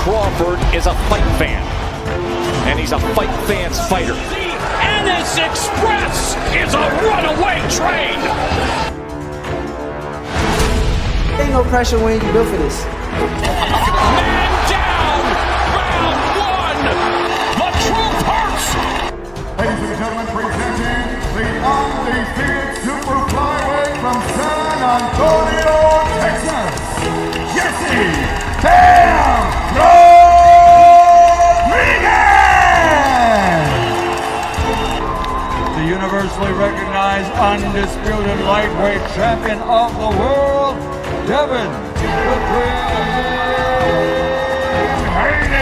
Crawford is a fight fan, and he's a fight fan's fighter. The Ennis Express is a runaway train. Ain't no pressure when you built for this. Man down, round one. The truth hurts. Ladies and gentlemen, presenting the undefeated super flyweight from San Antonio, Texas, Jesse Bam Rodriguez! The universally recognized undisputed lightweight champion of the world, Devin the Dream Haney!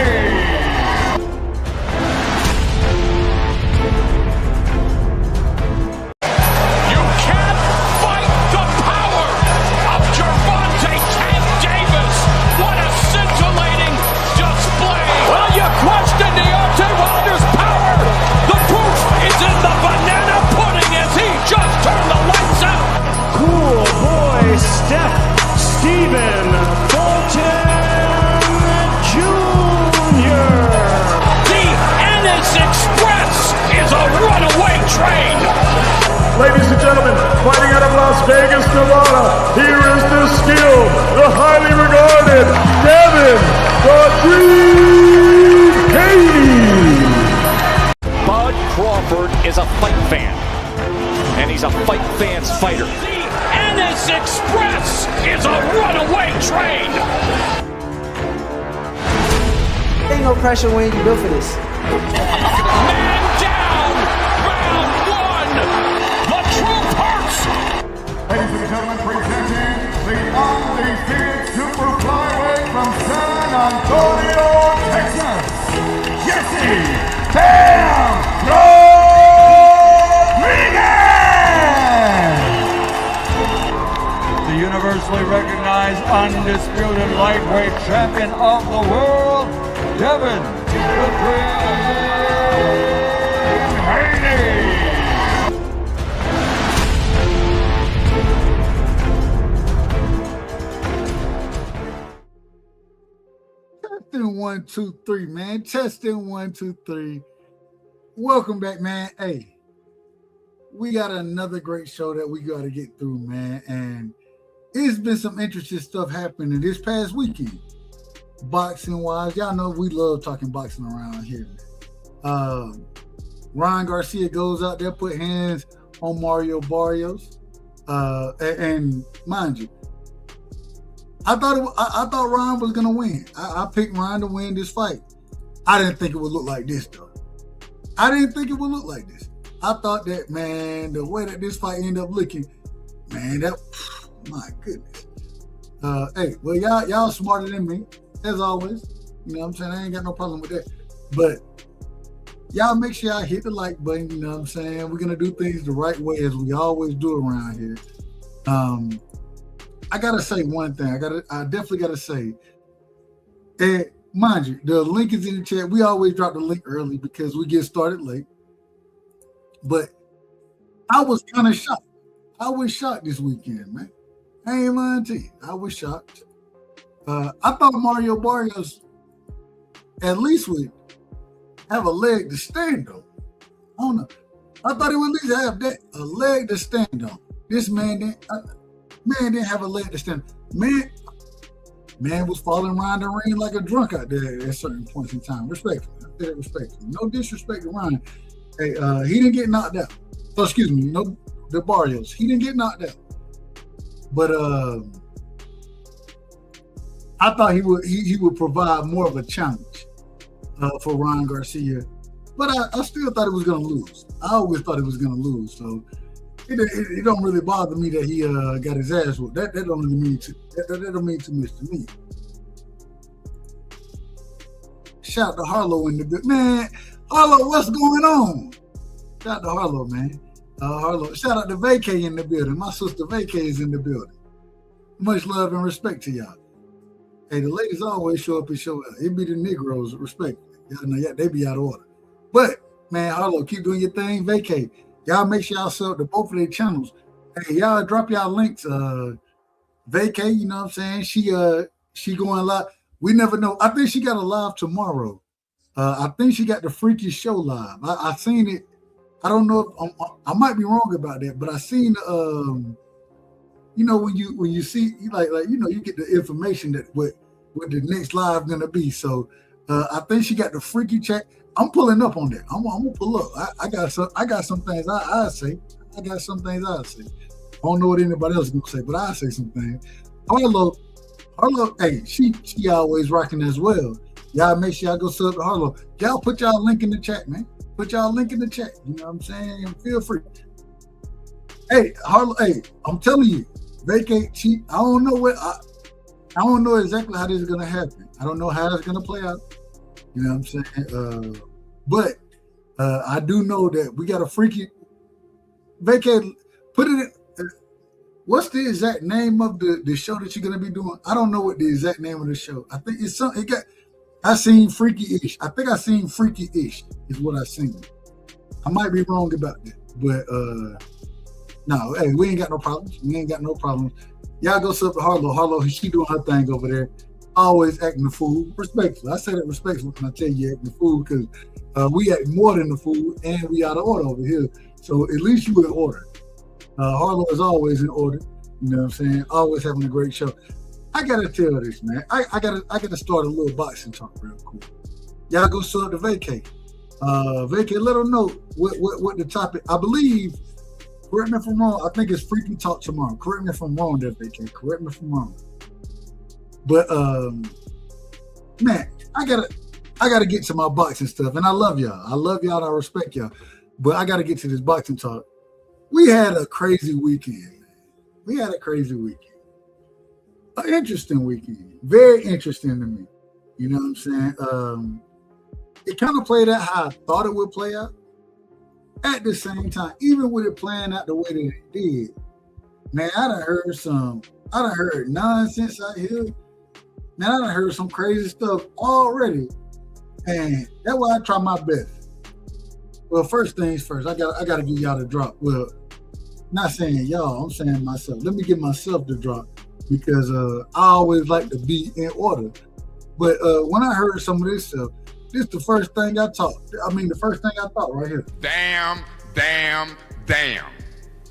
Ladies and gentlemen, fighting out of Las Vegas, Nevada, here is the skilled, the highly regarded Devin the Dream Haney. Bud Crawford is a fight fan, and he's a fight fan's fighter. The Ennis Express is a runaway train. Ain't no pressure when you built for this. Man down, round one. The truth hurts. Ladies and gentlemen, presenting the undefeated super flyweight from San Antonio, Texas, Jesse Bam Rodriguez! The universally recognized undisputed lightweight champion of the world, Devin the Dream Haney! Testing 1, 2, 3, man. Testing 1, 2, 3. Welcome back, man. Hey, we got another great show that we got to get through, man. And it's been some interesting stuff happening this past weekend. Boxing wise, y'all know we love talking boxing around here. Ryan Garcia goes out there, put hands on Mario Barrios. And mind you, I thought Ryan was gonna win. I picked Ryan to win this fight. I didn't think it would look like this though. I didn't think it would look like this. I thought that, man, the way that this fight ended up looking, man, that, my goodness. Hey, well, y'all smarter than me, as always. You know what I'm saying? I ain't got no problem with that. But y'all make sure y'all hit the like button, you know what I'm saying? We're gonna do things the right way as we always do around here. I gotta say one thing. I definitely gotta say, and mind you, the link is in the chat. We always drop the link early because we get started late. But I was kind of shocked. I was shocked this weekend, man. I ain't lying to you. I was shocked. I thought Mario Barrios at least would have a leg to stand on. I don't know. I thought he would at least have a leg to stand on. This man didn't have a leg to stand. Man was falling around the ring like a drunk out there at certain points in time. Respectfully. I say that respectfully. No disrespect to Ryan. Hey, he didn't get knocked out. Oh, excuse me, no, the Barrios. He didn't get knocked out. But I thought he would provide more of a challenge for Ryan Garcia. But I still thought he was gonna lose. I always thought he was gonna lose. So it don't really bother me that he got his ass whooped. That don't really mean that don't mean too much to me. Shout out to Harlow in the building. Man, Harlow, what's going on? Shout out to Harlow, man. Harlow. Shout out to Vacay in the building. My sister Vacay is in the building. Much love and respect to y'all. Hey, the ladies always show up and show out. It be the Negroes, respectfully. Y'all know, they be out of order. But, man, Harlow, keep doing your thing. Vacay. Y'all make sure y'all sub to both of their channels. Hey, y'all drop y'all links. Vacay, you know what I'm saying? She going live. We never know. I think she got a live tomorrow. I think she got the Freaky Show live. I seen it. I don't know if I might be wrong about that, but I seen you know, when you see like you know, you get the information that what the next live gonna be. So I think she got the Freaky check. I'm pulling up on that. I'm gonna pull up. I got some things I say. I got some things I say. I don't know what anybody else is gonna say, but I say some things. Harlow, hey, she always rocking as well. Y'all make sure y'all go sub to Harlow. Y'all put y'all link in the chat, man. Put y'all link in the chat. You know what I'm saying? Feel free. Hey, Harlow, hey, I'm telling you, vacate cheap. I don't know exactly how this is gonna happen. I don't know how it's gonna play out. You know what I'm saying? But I do know that we got a freaky vacate. Put it in. What's the exact name of the show that you're gonna be doing? I don't know what the exact name of the show. I think it's something. I seen Freaky-ish. I think I seen Freaky-ish is what I seen. I might be wrong about that, but no. Hey, we ain't got no problems. We ain't got no problems. Y'all go sub to Harlow. Harlow, she doing her thing over there. Always acting the fool. Respectful. I say that respectful when I tell you acting the fool because we act more than the fool and we out of order over here. So at least you in order. Harlow is always in order. You know what I'm saying? Always having a great show. I gotta tell this, man. I gotta start a little boxing talk real quick. Y'all go sub to Vacate. Vacate, let them know what the topic. I believe. Correct me if I'm wrong. I think it's Freaky Talk tomorrow. Correct me if I'm wrong, there, Vacate. Correct me if I'm wrong. But man, I gotta get to my boxing stuff, and I love y'all. I love y'all. And I respect y'all. But I gotta get to this boxing talk. We had a crazy weekend. We had a crazy weekend. An interesting weekend. Very interesting to me. You know what I'm saying? It kind of played out how I thought it would play out. At the same time, even with it playing out the way that it did, man, I done heard nonsense out here. Man, I done heard some crazy stuff already. And that's why I try my best. Well, first things first, I gotta give y'all the drop. Well, not saying y'all, I'm saying myself. Let me give myself the drop because I always like to be in order. But when I heard some of this stuff, this is the first thing I thought. The first thing I thought right here. Damn.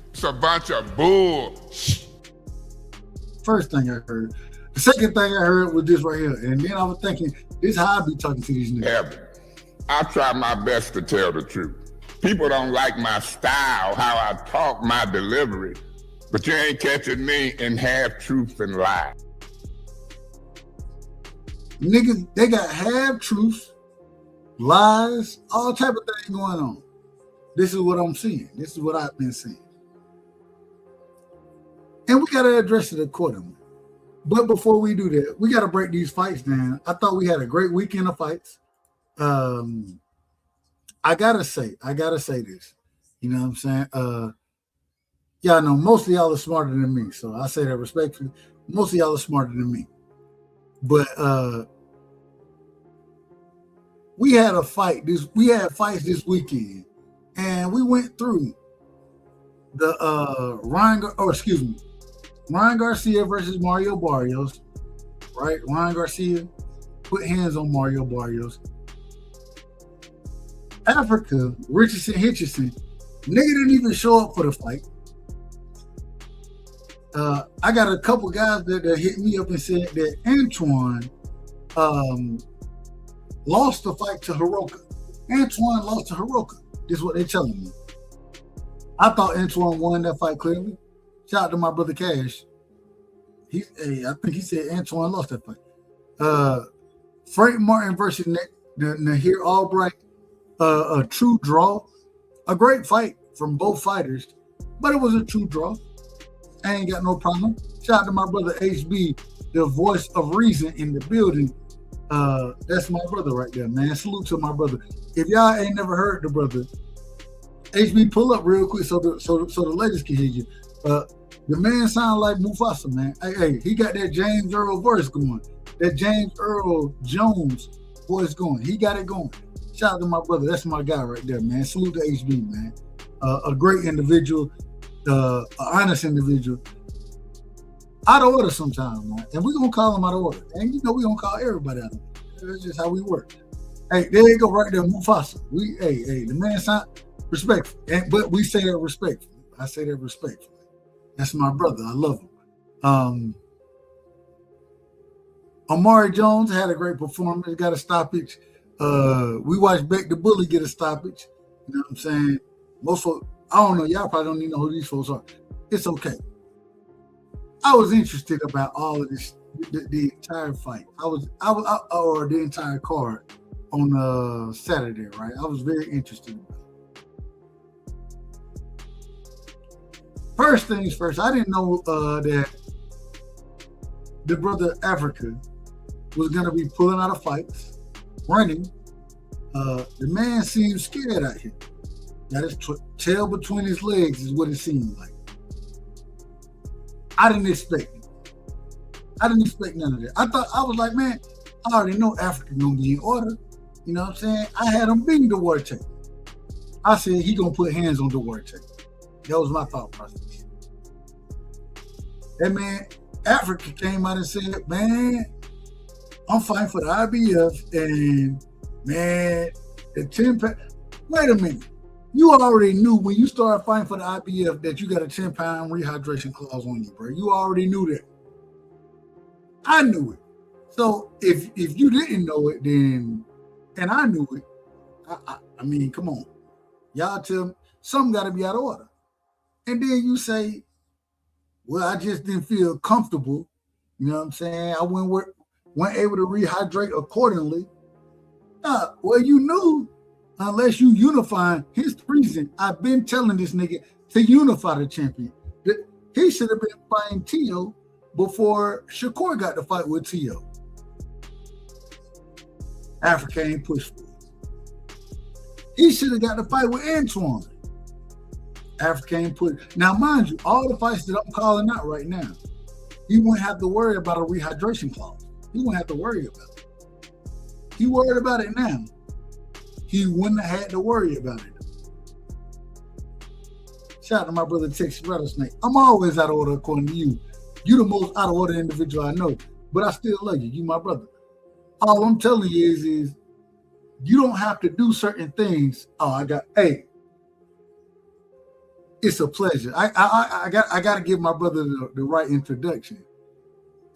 It's a bunch of bull. First thing I heard. The second thing I heard was this right here. And then I was thinking, this is how I be talking to these niggas. Evan, I try my best to tell the truth. People don't like my style, how I talk, my delivery. But you ain't catching me in half truth and lie. Niggas, they got half truths, lies, all type of things going on. This is what I'm seeing. This is what I've been seeing. And we got to address it accordingly. But before we do that, we got to break these fights down. I thought we had a great weekend of fights. I gotta say this. You know what I'm saying? Y'all know most of y'all are smarter than me. So I say that respectfully. Most of y'all are smarter than me. But we had fights this weekend, and we went through the Ryan Garcia versus Mario Barrios, right? Ryan Garcia put hands on Mario Barrios. Africa, Richardson Hitchison, nigga didn't even show up for the fight. I got a couple guys that hit me up and said that Antoine lost the fight to Hiroka. Antoine lost to Hiroka. This is what they're telling me. I thought Antoine won that fight clearly. Shout out to my brother Cash. I think he said Antoine lost that fight. Frank Martin versus Nahir Albright. A true draw. A great fight from both fighters, but it was a true draw. I ain't got no problem. Shout out to my brother HB, the voice of reason in the building. That's my brother right there, man. Salute to my brother. If y'all ain't never heard the brother, HB, pull up real quick so the ladies can hear you. The man sound like Mufasa, man. Hey, he got that James Earl voice going. That James Earl Jones voice going. He got it going. Shout out to my brother. That's my guy right there, man. Salute to HB, man. A great individual, an honest individual. out of order sometimes, man. And we're gonna call him out of order. And you know we're gonna call everybody out of order. That's just how we work. Hey, there you go, right there, Mufasa. The man sound respectful. But we say that respectfully. I say that respectfully. That's my brother. I love him. Amari Jones had a great performance, got a stoppage. We watched Beck the Bully get a stoppage. You know what I'm saying? Most folks, I don't know, y'all probably don't even know who these folks are. It's okay. I was interested about all of this, the entire fight. Or the entire card on Saturday, right? I was very interested about it. First things first, I didn't know that the brother Africa was going to be pulling out of fights, running. The man seemed scared out here. Got his tail between his legs is what it seemed like. I didn't expect it. I didn't expect none of that. I was like, man, I already know Africa gonna be in order. You know what I'm saying? I had him beating Duarte. I said he gonna put hands on Duarte. That was my thought process. That man, Africa came out and said, man, I'm fighting for the IBF, and man, the 10-pound. Wait a minute. You already knew when you started fighting for the IBF that you got a 10-pound rehydration clause on you, bro. You already knew that. I knew it. So if you didn't know it, then, and I knew it, I mean, come on. Y'all tell me something got to be out of order. And then you say, well, I just didn't feel comfortable. You know what I'm saying? I weren't able to rehydrate accordingly. Well, you knew. Unless you unify, his reason, I've been telling this nigga to unify the champion. He should have been fighting Tio before Shakur got to fight with Tio. Africa ain't pushed for it. He should have got to fight with Antoine. Africa ain't pushed. Now, mind you, all the fights that I'm calling out right now, he wouldn't have to worry about a rehydration clause. He wouldn't have to worry about it. He worried about it now. He wouldn't have had to worry about it. Shout out to my brother Texas Rattlesnake. I'm always out of order according to you. You the most out of order individual I know, but I still love you. You my brother. All I'm telling you is you don't have to do certain things. Hey, it's a pleasure. I got to give my brother the right introduction.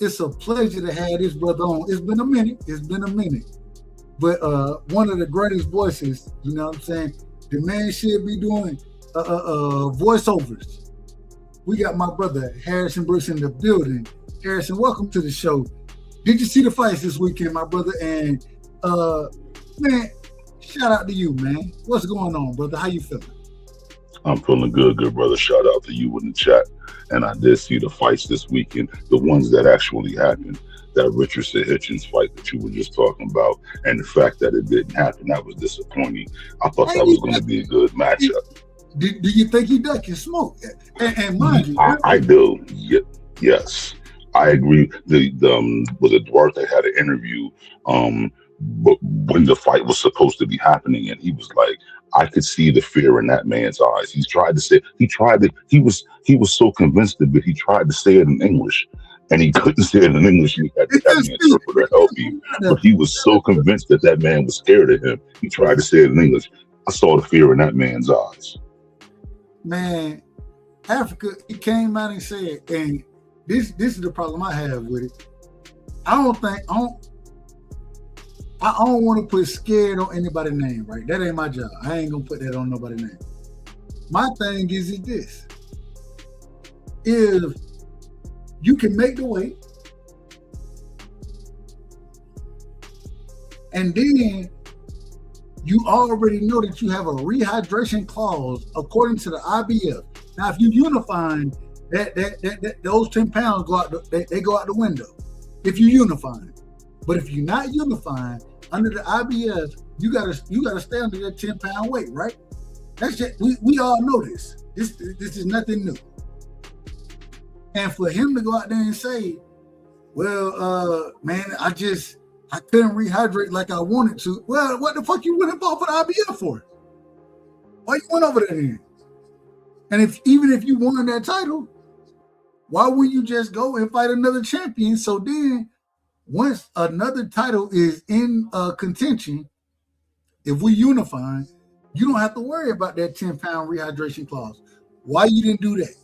It's a pleasure to have this brother on. It's been a minute. But one of the greatest voices, you know what I'm saying? The man should be doing voiceovers. We got my brother Harrison Brooks in the building. Harrison, welcome to the show. Did you see the fights this weekend, my brother? And man, shout out to you, man. What's going on, brother? How you feeling? I'm feeling good, brother. Shout out to you in the chat. And I did see the fights this weekend, the ones that actually happened. That Richardson Hitchens fight that you were just talking about, and the fact that it didn't happen, that was disappointing. I thought that was going to be a good matchup. Do you think he ducking smoke? And mind you, I do. Yes, I agree. Was it Duarte had an interview, but when the fight was supposed to be happening, and he was like, I could see the fear in that man's eyes. He was so convinced of it. He tried to say it in English. And he couldn't say it in English. He had to have an interpreter help him. But he was so convinced that man was scared of him. He tried to say it in English. I saw the fear in that man's eyes. Man, Africa, he came out and said, and this is the problem I have with it. I don't want to put scared on anybody's name, right? That ain't my job. I ain't gonna put that on nobody's name. My thing is this. If you can make the weight, and then you already know that you have a rehydration clause according to the IBF. Now, if you unifying that those 10 pounds go out, they go out the window. If you unifying, but if you're not unifying under the IBF, you gotta stay under that 10-pound weight, right? That's just we all know this. This is nothing new. And for him to go out there and say, well, man, I couldn't rehydrate like I wanted to. Well, what the fuck you went and fought for the IBF for? Why you went over there then? And even if you won that title, Why would you just go and fight another champion? So then, once another title is in contention, if we unify, you don't have to worry about that 10-pound rehydration clause. Why you didn't do that?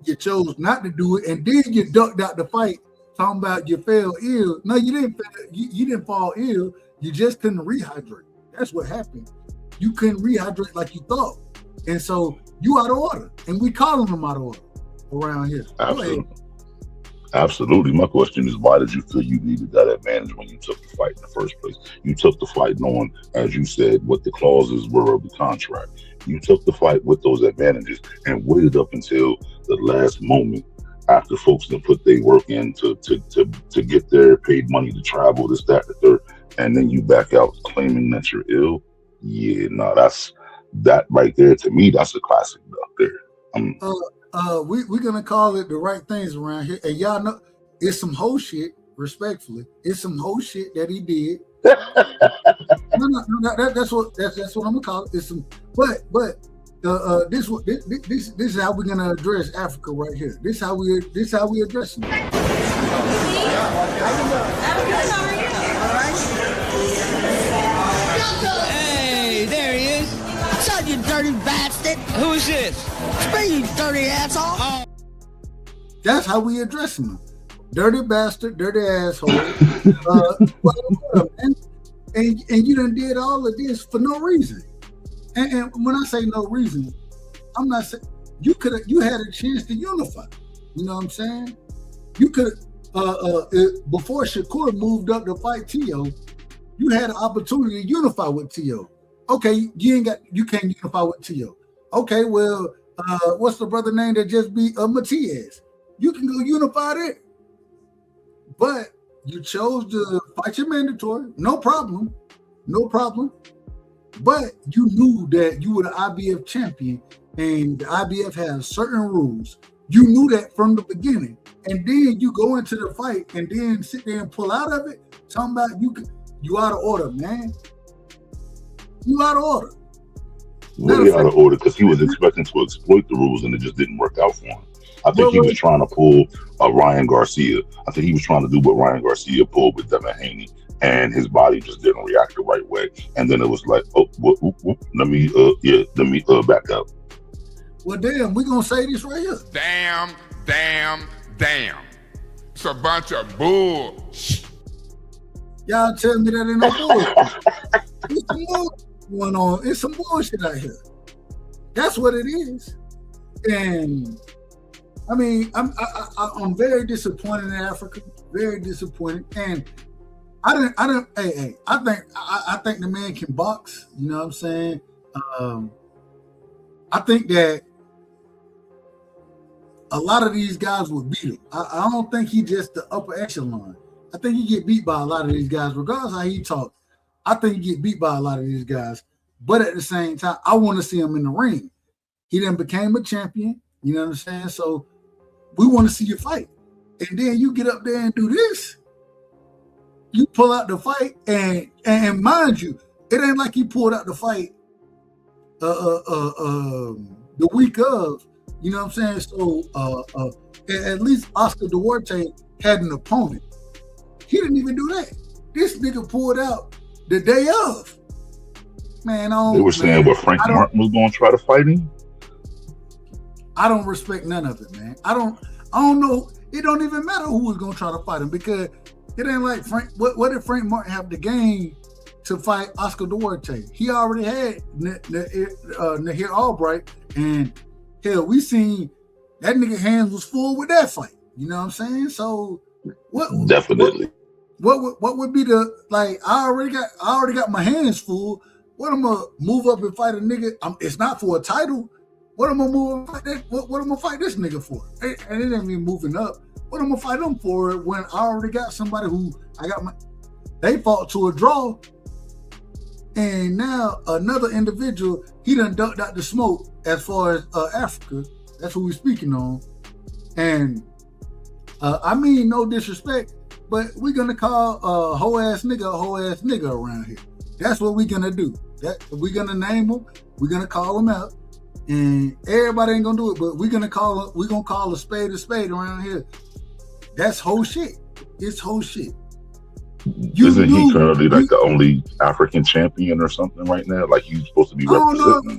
You chose not to do it, and then you ducked out the fight, talking about you fell ill. No, you didn't. You didn't fall ill. You just couldn't rehydrate. That's what happened. You couldn't rehydrate like you thought, and so you out of order. And we calling them out of order around here. Absolutely. My question is, why did you feel you needed that advantage when you took the fight in the first place? You took the fight knowing, as you said, what the clauses were of the contract. You took the fight with those advantages and waited up until the last moment after folks that put their work in to get their paid money to travel, this, that, the third, and then you back out claiming that you're ill. Yeah, no, that's that right there. To me, that's a classic up there. We're gonna call it the right things around here, and y'all know it's some whole shit. Respectfully, it's some whole shit that he did. That's what I'm gonna call it. It's some, but this is how we're gonna address Africa right here. This is how we address it. Hey, there he is. What's up, you dirty bastard? Who is this? It's me, you dirty asshole. Oh. That's how we address him. Dirty bastard, dirty asshole. And you done did all of this for no reason. And when I say no reason, I'm not saying you had a chance to unify. You know what I'm saying? You could before Shakur moved up to fight Tio, you had an opportunity to unify with Tio. Okay, you can't unify with Tio. Okay, well, what's the brother name that just beat Matias? You can go unify that. But you chose to fight your mandatory, no problem. But you knew that you were the IBF champion, and the IBF has certain rules. You knew that from the beginning, and then you go into the fight and then sit there and pull out of it. Talking about you out of order, man. You out of order. Really out of order because he was expecting to exploit the rules, and it just didn't work out for him. I think he was trying to pull Ryan Garcia. I think he was trying to do what Ryan Garcia pulled with Devin Haney, and his body just didn't react the right way. And then it was like, let me back up. Well, damn, we're going to say this right here. Damn. It's a bunch of bull. Y'all tell me that ain't no bullshit. There's some bullshit going on. It's some bullshit out here. That's what it is. And I mean, I'm very disappointed in Africa. Very disappointed. And I think the man can box. You know what I'm saying? I think that a lot of these guys would beat him. I don't think he just the upper echelon. I think he get beat by a lot of these guys, regardless of how he talk. I think he get beat by a lot of these guys. But at the same time, I want to see him in the ring. He then became a champion. You know what I'm saying? So we want to see you fight. And then you get up there and do this. You pull out the fight, and mind you, it ain't like he pulled out the fight the week of. You know what I'm saying? So at least Oscar Duarte had an opponent. He didn't even do that. This nigga pulled out the day of. Man, they were saying what Frank Martin was going to try to fight him. I don't respect none of it, man. I don't know. It don't even matter who was going to try to fight him because it ain't like Frank. What did Frank Martin have to gain to fight Oscar Duarte? He already had Nahir Albright, and hell, we seen that nigga hands was full with that fight. You know what I'm saying? So what? Definitely. What would be the like? I already got my hands full. What I'm gonna move up and fight a nigga? It's not for a title. What am I move fight that? What am I fight this nigga for? And it ain't even moving up. What am I fight them for when I already got somebody who they fought to a draw, and now another individual he done ducked out the smoke as far as Africa. That's who we're speaking on, and I mean no disrespect, but we're gonna call a hoe ass nigga around here. That's what we're gonna do. That we're gonna name him. We're gonna call him out. And everybody ain't gonna do it, but we're gonna call a spade around here. That's whole shit. It's whole shit. Isn't he currently like the only African champion or something right now? Like he's supposed to be representing.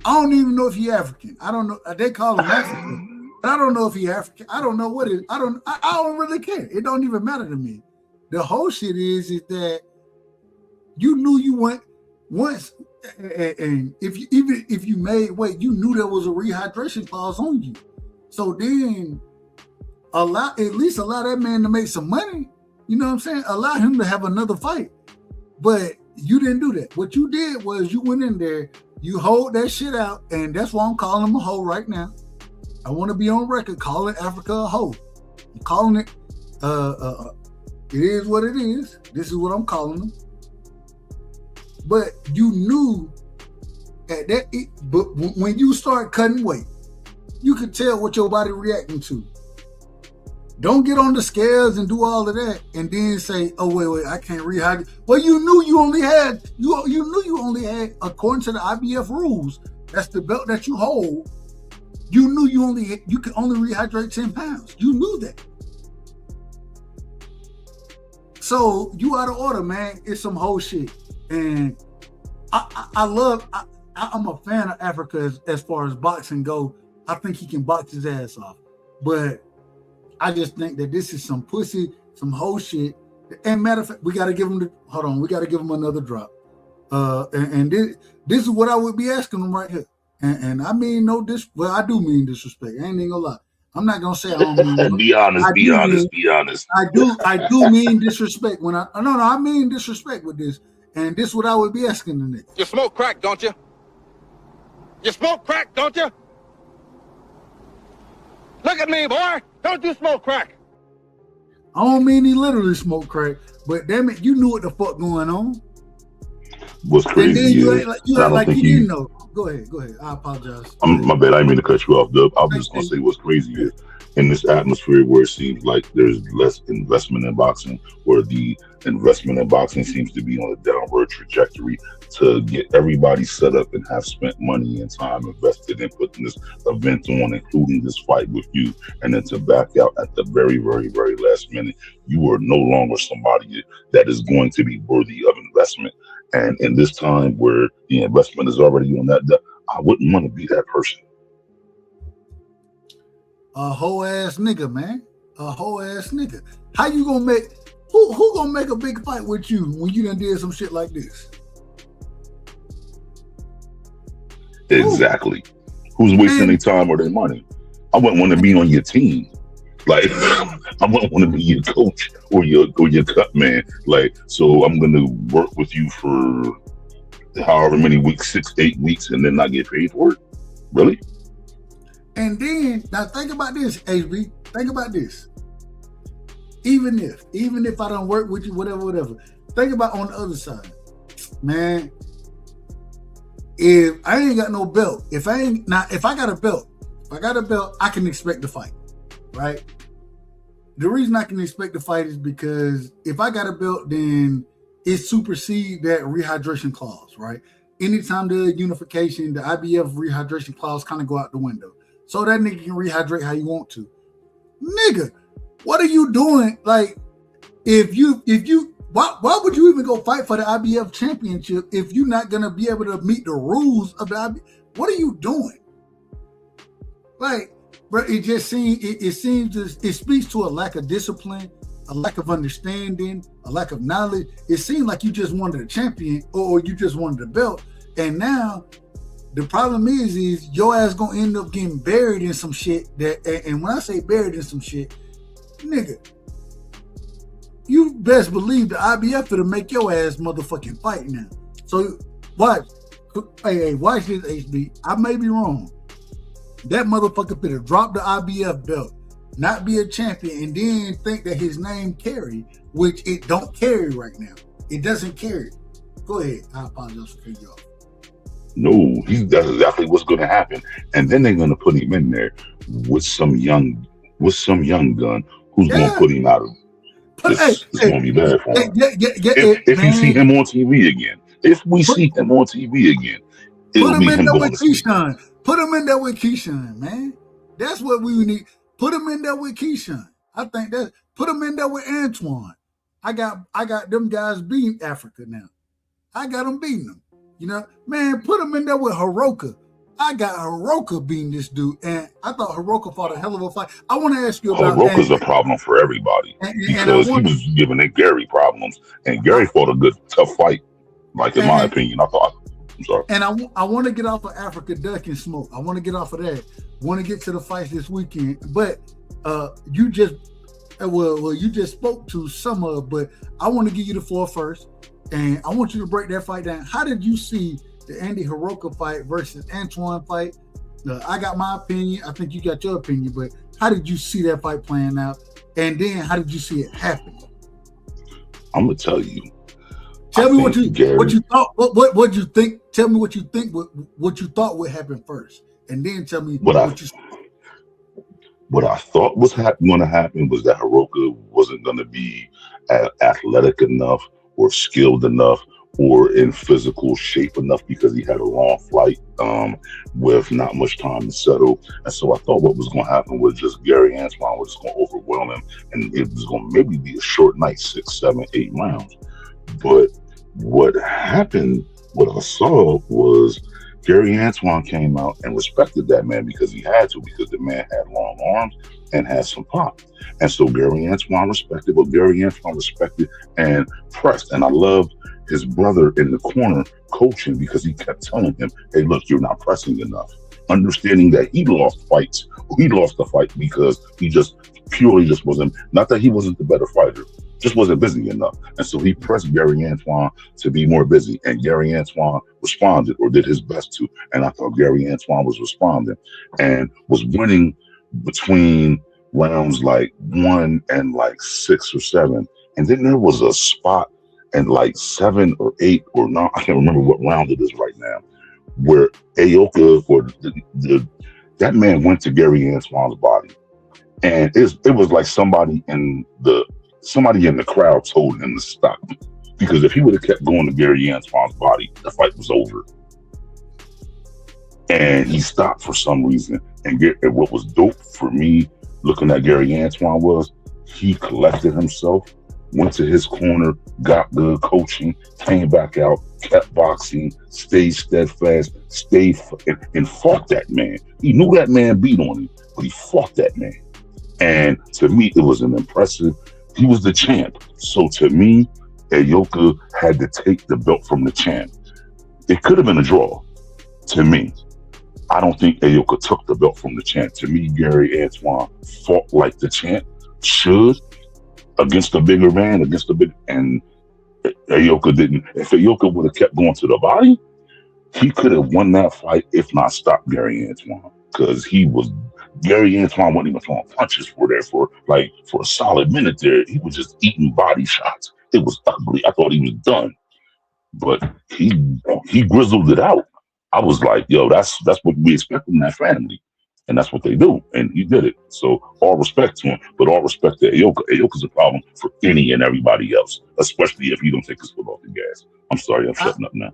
I don't even know if he African. I don't know. They call him African, but I don't know if he African. I don't know what it. I don't really care. It don't even matter to me. The whole shit is that you knew you went once, and if you made weight, you knew there was a rehydration clause on you. So then at least allow that man to make some money. You know what I'm saying? Allow him to have another fight. But you didn't do that. What you did was you went in there, you hold that shit out, and that's why I'm calling him a hoe right now. I want to be on record calling Africa a hoe. I'm calling it, it is what it is. This is what I'm calling them. But you knew at that, but when you start cutting weight, you could tell what your body reacting to. Don't get on the scales and do all of that and then say, oh, wait, I can't rehydrate. Well, you knew you only had, according to the IBF rules, that's the belt that you hold, you knew you could only rehydrate 10 pounds. You knew that. So you out of order, man. It's some whole shit. And I'm a fan of Africa as far as boxing go. I think he can box his ass off. But I just think that this is some pussy, some whole shit. And matter of fact, we got to give him another drop. And this is what I would be asking him right here. And I mean I do mean disrespect. I ain't even gonna lie. I'm not gonna say I don't mean. Be honest. I do mean disrespect when I mean disrespect with this. And this is what I would be asking the nigga. You smoke crack, don't you? You smoke crack, don't you? Look at me, boy. Don't you smoke crack? I don't mean he literally smoked crack, but damn it, you knew what the fuck going on. What's crazy and then you act like you didn't know. Go ahead. I apologize. My bad. I didn't mean to cut you off, Dub. I was just going to say what's crazy is in this atmosphere where it seems like there's less investment in boxing, where the investment in boxing seems to be on a downward trajectory to get everybody set up and have spent money and time invested in putting this event on, including this fight with you, and then to back out at the very, very, very last minute. You are no longer somebody that is going to be worthy of investment. And in this time where the investment is already on that, I wouldn't want to be that person. A whole ass nigga, man. A whole ass nigga. How you gonna make who gonna make a big fight with you when you done did some shit like this? Exactly. Who's wasting their time or their money? I wouldn't want to be on your team. Like, I wouldn't want to be your coach or your cut man. Like, so I'm gonna work with you for however many weeks, 6-8 weeks, and then not get paid for it. Really? And then now think about this, HB. Think about this. Even if I don't work with you, whatever. Think about on the other side, man. If I ain't got no belt, if I got a belt, I can expect to fight, right? The reason I can expect to fight is because if I got a belt, then it supersedes that rehydration clause, right? Anytime the unification, the IBF rehydration clause kind of go out the window. So that nigga can rehydrate how you want to. Nigga, what are you doing? Like, why would you even go fight for the IBF championship if you're not gonna be able to meet the rules of the IBF? What are you doing? Like, bro, it just seems it speaks to a lack of discipline, a lack of understanding, a lack of knowledge. It seemed like you just wanted a champion or you just wanted a belt, and now the problem is your ass gonna end up getting buried in some shit and when I say buried in some shit, nigga, you best believe the IBF to make your ass motherfucking fight now. So watch. Hey, watch this, HB. I may be wrong. That motherfucker finna drop the IBF belt, not be a champion, and then think that his name carry, which it don't carry right now. It doesn't carry. Go ahead. I apologize for cutting you off. No, that's exactly what's going to happen. And then they're going to put him in there with some young gun who's going to put him out of. It's going to be bad for him. If you see him on TV again, it'll be him going to sleep. Put him in there with Keyshawn, man. That's what we need. Put him in there with Keyshawn. I think that. Put him in there with Antoine. I got them guys beating Africa now. I got them beating them. You know, man, put him in there with Hiroka. I got Hiroka beating this dude, and I thought Hiroka fought a hell of a fight. I want to ask you about Hiroka's a problem for everybody because he was giving Gary problems, and Gary fought a good, tough fight. Like in my opinion, I'm sorry. And I want to get off of Africa Duck and Smoke. I want to get off of that. Want to get to the fights this weekend, but you just spoke to some of, but I want to give you the floor first, and I want you to break that fight down. How did you see the Andy Hiroka fight versus Antoine fight? I got my opinion. I think you got your opinion, but how did you see that fight playing out? And then how did you see it happen? I'm gonna tell you. Tell me what you thought. What you think? Tell me what you think. What you thought would happen first, and then tell me what you. What I thought was going to happen was that Hiroka wasn't going to be athletic enough or skilled enough or in physical shape enough because he had a long flight with not much time to settle. And so I thought what was going to happen was just Gary Antoine was going to overwhelm him, and it was going to maybe be a short night, 6, 7, 8 rounds. But what happened, what I saw was Gary Antoine came out and respected that man because he had to, because the man had long arms and had some pop. And so Gary Antoine respected, but Gary Antoine respected and pressed. And I loved his brother in the corner coaching because he kept telling him, hey, look, you're not pressing enough. Understanding that he lost fights. He lost the fight because he just wasn't, not that he wasn't the better fighter, just wasn't busy enough. And so he pressed Gary Antoine to be more busy. And Gary Antoine responded or did his best to. And I thought Gary Antoine was responding and was winning between rounds like 1 and like 6 or 7. And then there was a spot and like 7 or 8 or 9, I can't remember what round it is right now, where Aoka or that man went to Gary Antoine's body. And it was like somebody in the crowd told him to stop, because if he would have kept going to Gary Antoine's body, the fight was over. And he stopped for some reason. And what was dope for me looking at Gary Antoine was he collected himself, went to his corner, got good coaching, came back out, kept boxing, stayed steadfast, and fought that man. He knew that man beat on him, but he fought that man. And to me, it was an impressive. He was the champ. So to me, Aoka had to take the belt from the champ. It could have been a draw. To me, I don't think Aoka took the belt from the champ. To me, Gary Antoine fought like the champ should against a bigger man, and Aoka didn't. If Aoka would have kept going to the body, he could have won that fight, if not stopped Gary Antoine, because Gary Antoine wasn't even throwing punches for a solid minute there. He was just eating body shots. It was ugly. I thought he was done, but he grizzled it out. I was like, yo, that's what we expect from that family, and that's what they do, and he did it. So all respect to him, but all respect to Aoka. Aoka's a problem for any and everybody else, especially if you don't take his foot off the gas. I'm sorry, I'm shutting up now.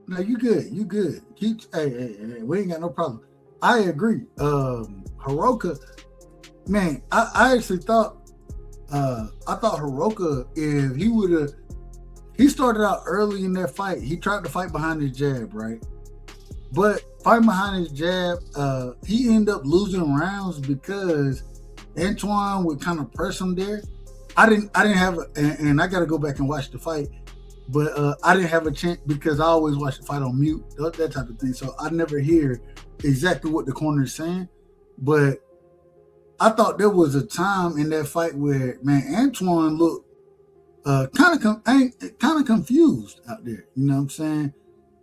No, you good. Hey, we ain't got no problem. I agree. Hiroka, man, I actually thought Hiroka, if he would have, he started out early in that fight. He tried to fight behind his jab, right? But fighting behind his jab, he ended up losing rounds because Antoine would kind of press him there. I didn't have, and I got to go back and watch the fight, but I didn't have a chance because I always watch the fight on mute, that type of thing. So I never hear exactly what the corner is saying. But I thought there was a time in that fight where, man, Antoine looked kind of confused out there. You know what I'm saying?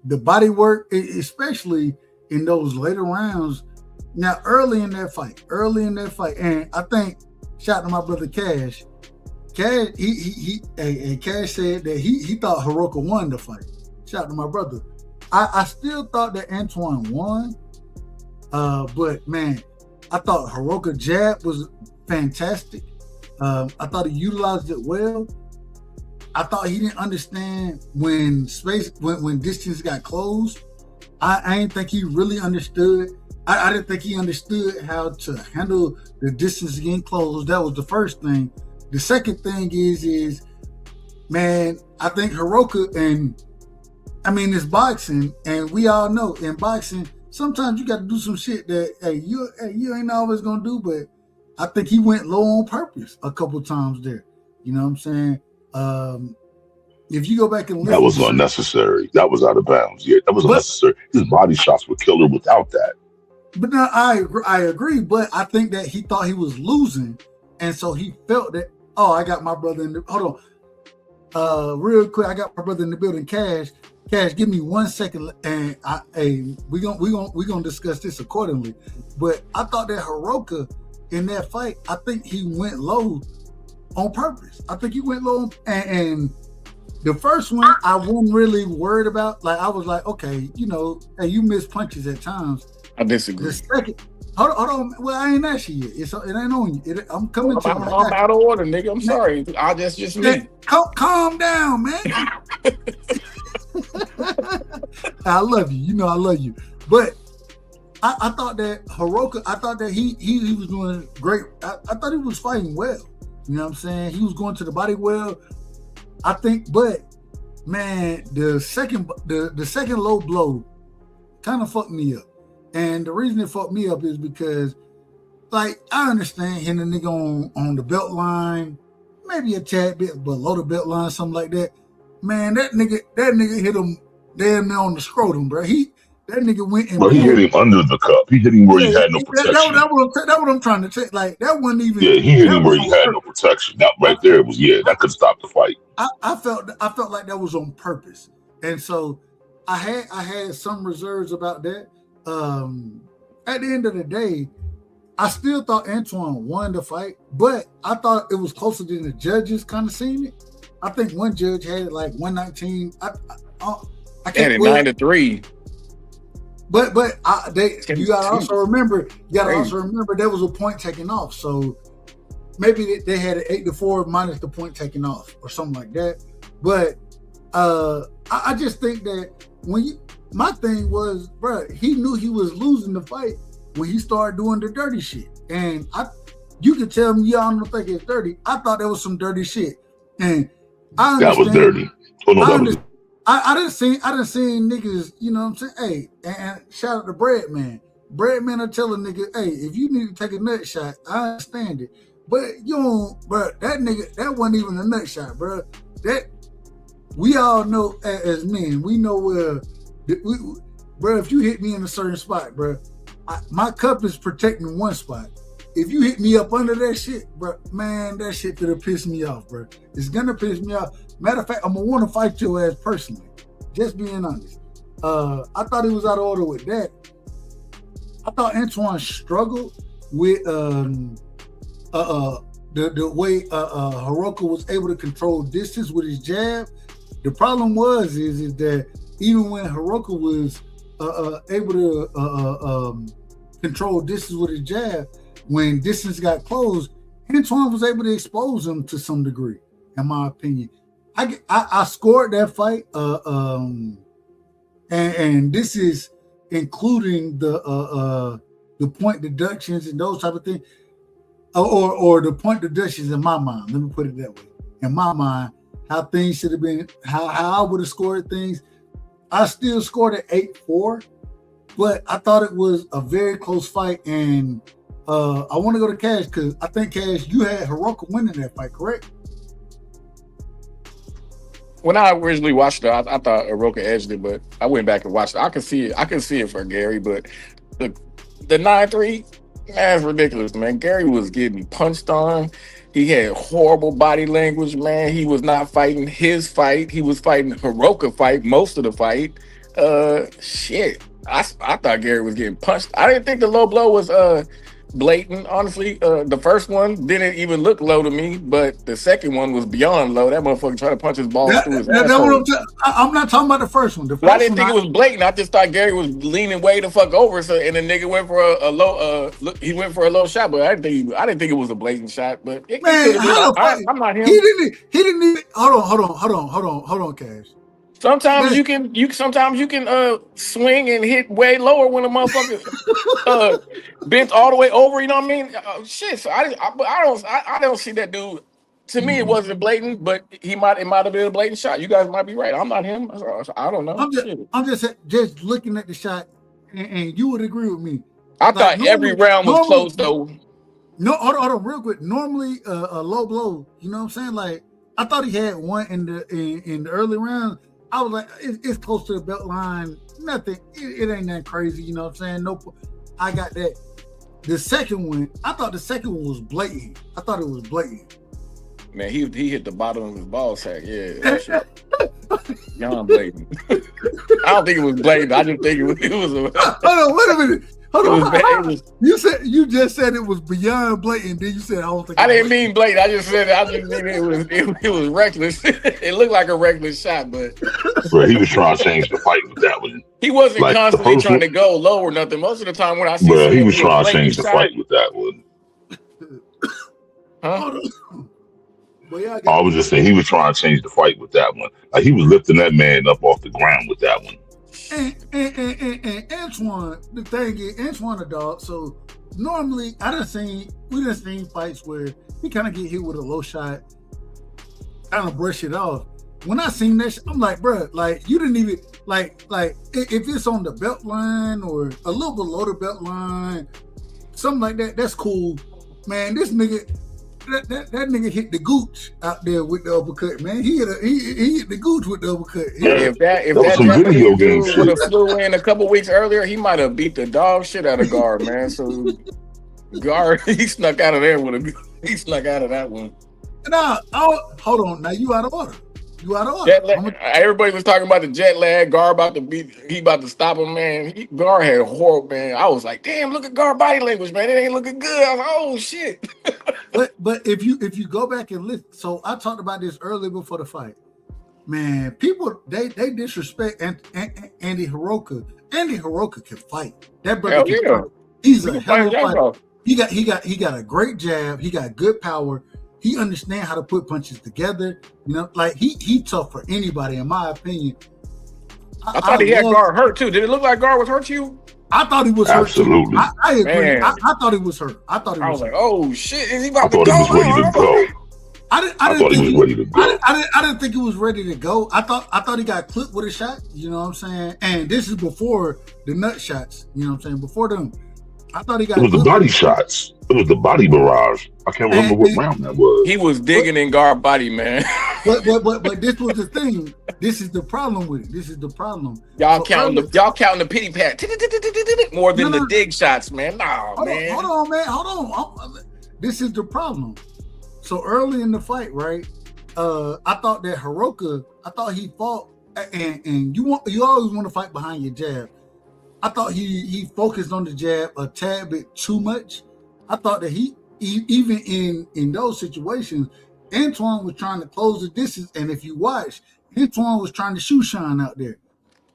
The body work, especially in those later rounds. Now, early in that fight, and I think, shout out to my brother Cash. Cash, Cash said that he thought Hiroka won the fight. Shout out to my brother. I still thought that Antoine won, but man, I thought Hiroka jab was fantastic. I thought he utilized it well. I thought he didn't understand when distance got closed. I didn't think he really understood I didn't think he understood how to handle the distance getting closed. That was the first thing. The second thing is man, I think Hiroka, and I mean it's boxing, and we all know in boxing sometimes you got to do some shit that you ain't always gonna do. But I think he went low on purpose a couple times there. You know what I'm saying? If you go back and listen, that was unnecessary. That was out of bounds. Yeah, that was unnecessary. His body shots were killer without that. But no, I agree. But I think that he thought he was losing, and so he felt that. Oh, I got my brother in the. Hold on, real quick. I got my brother in the building. Cash, give me 1 second, and we gonna discuss this accordingly. But I thought that Hiroka in that fight, I think he went low on purpose. I think he went low and the first one I wasn't really worried about. Like I was like, okay, hey, you miss punches at times. I disagree. The second, hold on. Well, I ain't asked you yet. It ain't on you. I'm coming to. I'm out of order, nigga. I'm sorry. That's just me. Calm down, man. I love you. I love you. But I thought that Hiroka, I thought that he was doing great. I thought he was fighting well. You know what I'm saying? He was going to the body well. I think, but man, the second low blow kind of fucked me up. And the reason it fucked me up is because, like, I understand hitting a nigga on the belt line, maybe a tad bit below the belt line, something like that. Man, that nigga hit him damn near on the scrotum, bro. That nigga went and. But he hit him under the cup. He hit him where he had no protection. That's what I'm trying to say. Like that wasn't even. Yeah, he hit him where he had no protection. That right there was that could stop the fight. I felt like that was on purpose, and so I had some reserves about that. At the end of the day, I still thought Antoine won the fight, but I thought it was closer than the judges kind of seen it. I think one judge had it like 119. I can't. And 9-3. But you gotta also remember there was a point taken off. So maybe they had an 8-4 minus the point taken off or something like that. But I just think that my thing was, bro, he knew he was losing the fight when he started doing the dirty shit. And you could tell me y'all don't think it's dirty. I thought there was some dirty shit. And I understand. That was dirty. Oh, no, I didn't see niggas, you know what I'm saying? Hey, and shout out to Breadman. Breadman will tell a nigga, hey, if you need to take a nut shot, I understand it. But you don't, bro, that nigga, that wasn't even a nut shot, bro. That, we all know as men, we know where, bro, if you hit me in a certain spot, bro, my cup is protecting one spot. If you hit me up under that shit, bro, man, that shit could have pissed me off, bro. It's gonna piss me off. Matter of fact, I'm gonna want to fight your ass personally. Just being honest. I thought he was out of order with that. I thought Antoine struggled with the way Hiroka was able to control distance with his jab. The problem is that even when Hiroka was able to control distance with his jab, when distance got closed, Antoine was able to expose him to some degree, in my opinion. I scored that fight, and this is including the point deductions and those type of things, or the point deductions in my mind. Let me put it that way. In my mind, how things should have been, how I would have scored things. I still scored at 8-4, but I thought it was a very close fight, and I want to go to Cash because I think, Cash, you had Hiroka winning that fight, correct? When I originally watched it, I thought Hiroka edged it, but I went back and watched it. I can see it for Gary, but the 9-3, that's ridiculous, man. Gary was getting punched on. He had horrible body language, man. He was not fighting his fight. He was fighting Hiroka fight most of the fight. Shit. I thought Gary was getting punched. I didn't think the low blow was blatant, honestly. The first one didn't even look low to me, but the second one was beyond low. That motherfucker tried to punch his ball through his asshole. I'm not talking about the first one. I didn't think it was blatant. I just thought Gary was leaning way the fuck over, and the nigga went for a low. He went for a low shot, but I didn't think it was a blatant shot. But it could have been. I'm not him. He didn't even. Hold on, Cash. Sometimes you can swing and hit way lower when a motherfucker bent all the way over. You know what I mean? Shit. So I don't see that dude. To me, it wasn't blatant, but it might have been a blatant shot. You guys might be right. I'm not him. I don't know. I'm just looking at the shot, and you would agree with me. I thought every round was close though. No, hold on, real quick. Normally, a low blow. You know what I'm saying? Like I thought he had one in the early rounds. I was like, it's close to the belt line. Nothing. It ain't that crazy. You know what I'm saying? No, I got that. The second one, I thought the second one was blatant. I thought it was blatant. Man, he hit the bottom of his ball sack. Yeah, that shit. Beyond blatant. I don't think it was blatant. I just think it was. Hold on, wait a minute. Hold on. You just said it was beyond blatant. Then you said I don't think. I didn't mean blatant. I just mean it was reckless. It looked like a reckless shot, but bro, he was trying to change the fight with that one. He wasn't like constantly trying to go low or nothing. Most of the time when I see, bro, he was trying to change the fight with that one. Huh? I was just saying he was trying to change the fight with that one. Like he was lifting that man up off the ground with that one. And Antoine, the thing is, Antoine a dog. So normally, we done seen fights where he kind of get hit with a low shot, kind of brush it off. When I seen that, I'm like, bro, like you didn't even like if it's on the belt line or a little below the belt line, something like that. That's cool, man. This nigga. That nigga hit the gooch out there with the uppercut, man. He hit the gooch with the uppercut. Yeah. If that video game would have flew in a couple weeks earlier, he might have beat the dog shit out of Guard, man. So Guard, he snuck out of there he snuck out of that one. Nah, hold on. Now you out of order. Everybody was talking about the jet lag. Guard about to stop him, man. Guard had a horrible, man. I was like, damn, look at Guard body language, man. It ain't looking good. I was like, oh shit. But if you go back and listen, so I talked about this earlier before the fight. Man, people they disrespect Andy Hiroka. Andy Hiroka can fight. That brother can fight. He's a hell of a fighter. He got a great jab. He got good power. He understands how to put punches together. You know, like he tough for anybody, in my opinion. I thought he had Guard hurt too. Did it look like Guard was hurt to you? I thought he was absolutely. hurt. I agree. I thought he was hurt. I was like, oh shit, is he about to go? I thought he was ready to go. I thought he was ready to go. I didn't think he was ready to go. I thought he got clipped with a shot. You know what I'm saying? And this is before the nut shots. You know what I'm saying? Before them. I thought he got. It was the body shots. It was the body barrage. I can't remember what round that was. He was digging in Guard body, man. But this was the thing. This is the problem with it. This is the problem. Y'all counting the pity pat more than the dig shots, man. Man. Hold on, man. Hold on. This is the problem. So early in the fight, right? I thought that Hiroka. I thought he fought, and you always want to fight behind your jab. I thought he focused on the jab a tad bit too much. I thought that he even in those situations, Antoine was trying to close the distance. And if you watch, Antoine was trying to shoe shine out there.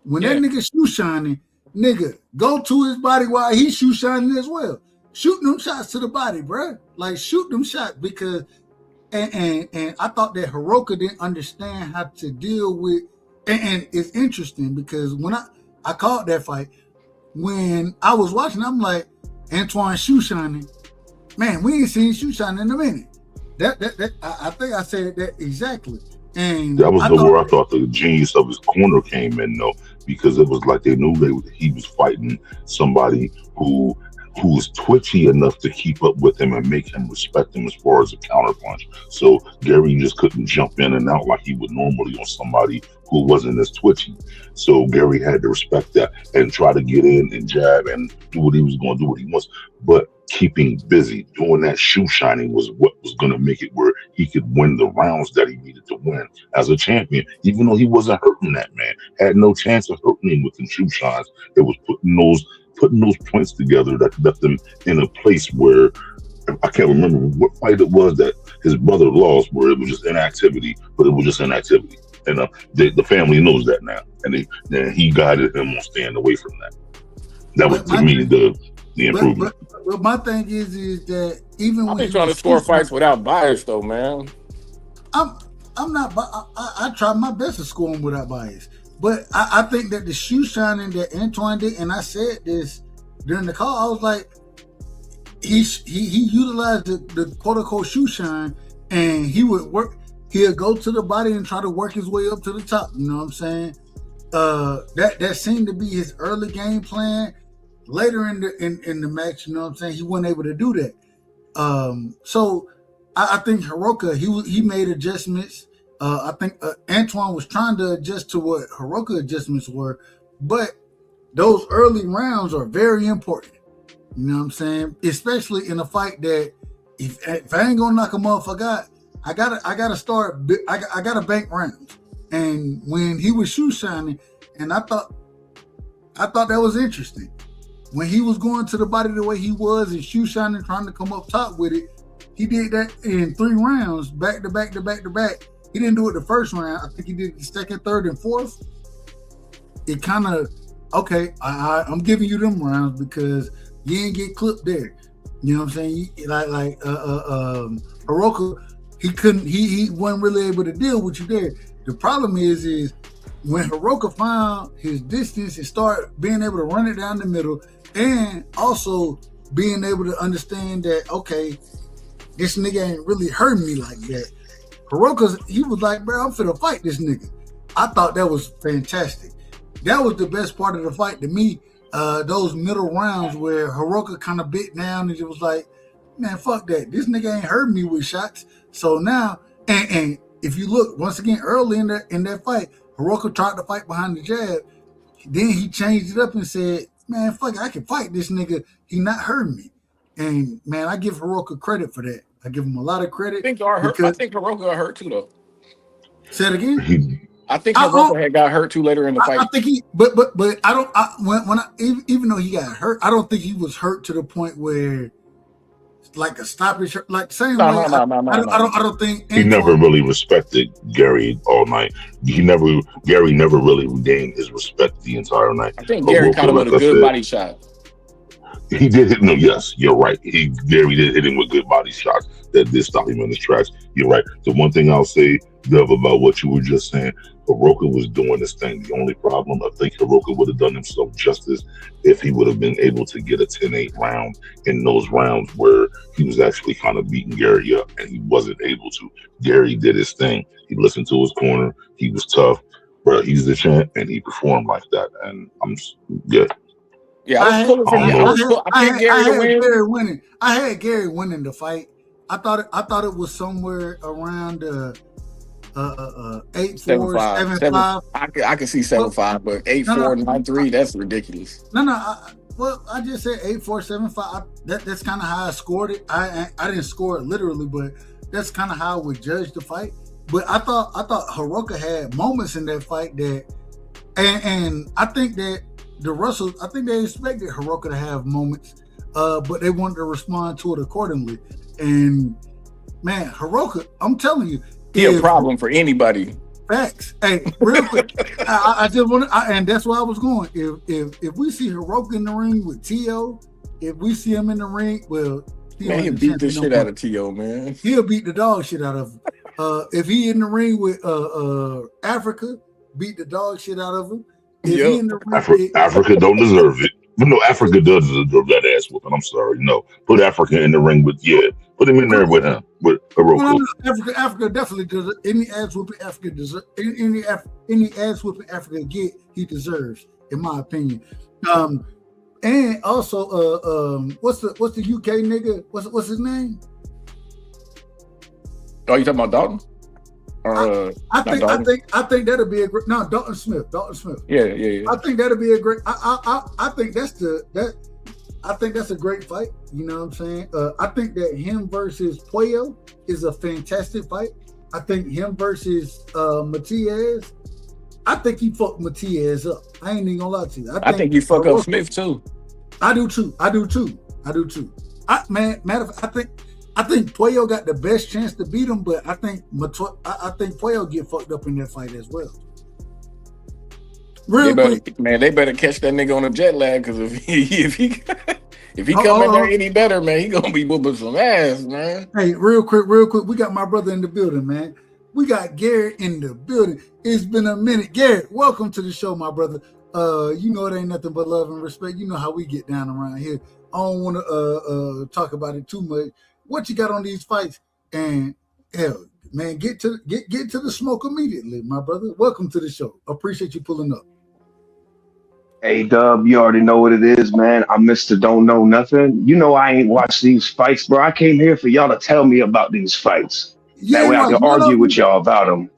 When that nigga shoe shining, nigga, go to his body while he's shoe shining as well. Shoot them shots to the body, bro. Like shoot them shots because and I thought that Hiroka didn't understand how to deal with and it's interesting because when I called that fight. When I was watching, I'm like, Antoine shoe shining. Man, we ain't seen shoe shining in a minute. I think I said that exactly. And that was where I thought the genius of his corner came in, though, because it was like they knew he was fighting somebody who was twitchy enough to keep up with him and make him respect him as far as a counterpunch. So Gary just couldn't jump in and out like he would normally on somebody who wasn't as twitchy. So Gary had to respect that and try to get in and jab and do what he was going to do, what he wants. But keeping busy, doing that shoe shining was what was going to make it where he could win the rounds that he needed to win as a champion, even though he wasn't hurting that man, had no chance of hurting him with the shoe shines. It was putting those points together that left them in a place where I can't remember what fight it was that his brother lost, where it was just inactivity, but it was just inactivity. And the family knows that now, and he guided him on staying away from that. That was to me the improvement. But my thing is that even when he's trying to score fights without bias, though, man. I'm not. I try my best to score him without bias. But I think that the shoe shining that Antoine did, and I said this during the call, I was like, he utilized the quote unquote shoe shine, and he would work. He'll go to the body and try to work his way up to the top. You know what I'm saying? That seemed to be his early game plan. Later in the match, you know what I'm saying, he wasn't able to do that. So I think Hiroka, he made adjustments. I think Antoine was trying to adjust to what Hiroka adjustments were, but those early rounds are very important. You know what I'm saying? Especially in a fight that if I ain't gonna knock a motherfucker out, I gotta bank rounds. And when he was shoe shining, and I thought that was interesting. When he was going to the body the way he was and shoe shining, trying to come up top with it, he did that in 3 rounds, back to back to back to back. He didn't do it the first round. I think he did the second, third, and fourth. It kind of, okay, I'm giving you them rounds because you ain't get clipped there. You know what I'm saying? Hiroka, he wasn't really able to deal with you there. The problem is when Hiroka found his distance and started being able to run it down the middle, and also being able to understand that, okay, this nigga ain't really hurting me like that. He was like, bro, I'm finna fight this nigga. I thought that was fantastic. That was the best part of the fight to me. Those middle rounds where Hiroka kind of bit down and it was like, man, fuck that. This nigga ain't hurting me with shots. So now, and if you look once again early in that fight, Hiroka tried to fight behind the jab. Then he changed it up and said, man, fuck it, I can fight this nigga. He not hurting me. And man, I give Hiroka credit for that. I give him a lot of credit. I think Hiroka got hurt too, though. Say it again. I think Hiroka had got hurt too later in the fight. I think but I don't. Even though he got hurt, I don't think he was hurt to the point where, like a stoppage, like same way. I don't think he never really respected Gary all night. Gary never really regained his respect the entire night. I think Gary caught him with a good body shot. He did hit no. Yes, you're right. Gary did hit him with good body shots that did stop him in his tracks. You're right. The one thing I'll say, Dev, about what you were just saying, Hiroka was doing this thing. The only problem, I think Hiroka would have done himself justice if he would have been able to get a 10-8 round in those rounds where he was actually kind of beating Gary up, and he wasn't able to. Gary did his thing. He listened to his corner. He was tough, bro. He's the champ, and he performed like that. And I'm good. Yeah, I had Gary winning the fight. I thought it was somewhere around 8-4, 7-5. I can see 7-5, but 8-4, 9-3, that's ridiculous. I just said 8-4, 7-5. That's kind of how I scored it. I didn't score it literally, but that's kind of how I would judge the fight. But I thought Hiroka had moments in that fight that, and I think that the Russells, I think they expected Hiroka to have moments, but they wanted to respond to it accordingly. And man, Hiroka, I'm telling you, he a problem for anybody. Facts. Hey, real quick, I just want to, and that's where I was going. If we see Hiroka in the ring with T.O., if we see him in the ring, well, man, he'll beat the shit out of T.O., man. He'll beat the dog shit out of him. If he in the ring with Africa, beat the dog shit out of him. Africa don't deserve it. But no, Africa does deserve that ass whooping. I'm sorry. No. Put Africa in the ring with, put him in there with him. With Hiroka. No, Africa definitely does. Any ass whooping Africa deserves. Any ass whooping Africa get, he deserves, in my opinion. And also, what's the UK nigga? What's his name? Oh, you talking about Dalton? I think that'll be a great. No, Dalton Smith. Yeah. I think that'll be a great. I think that's a great fight. You know what I'm saying? I think that him versus Puello is a fantastic fight. I think him versus Matias. I think he fucked Matias up. I ain't even gonna lie to you. I think he fuck up Smith too. I do too. Matter of fact, I think Puello got the best chance to beat him, but I think Puello get fucked up in that fight as well. They better catch that nigga on a jet lag, because if he come in there any better, man, he gonna be whooping some ass, man. Hey, real quick, we got my brother in the building, man. We got Garrett in the building. It's been a minute. Garrett, welcome to the show, my brother. You know it ain't nothing but love and respect. You know how we get down around here. I don't want to talk about it too much. What you got on these fights? And hell, man, get to the smoke immediately, my brother. Welcome to the show. Appreciate you pulling up. Hey, Dub, you already know what it is, man. I'm Mr. Don't Know Nothing. You know I ain't watched these fights, bro. I came here for y'all to tell me about these fights. That way I can argue with y'all about them.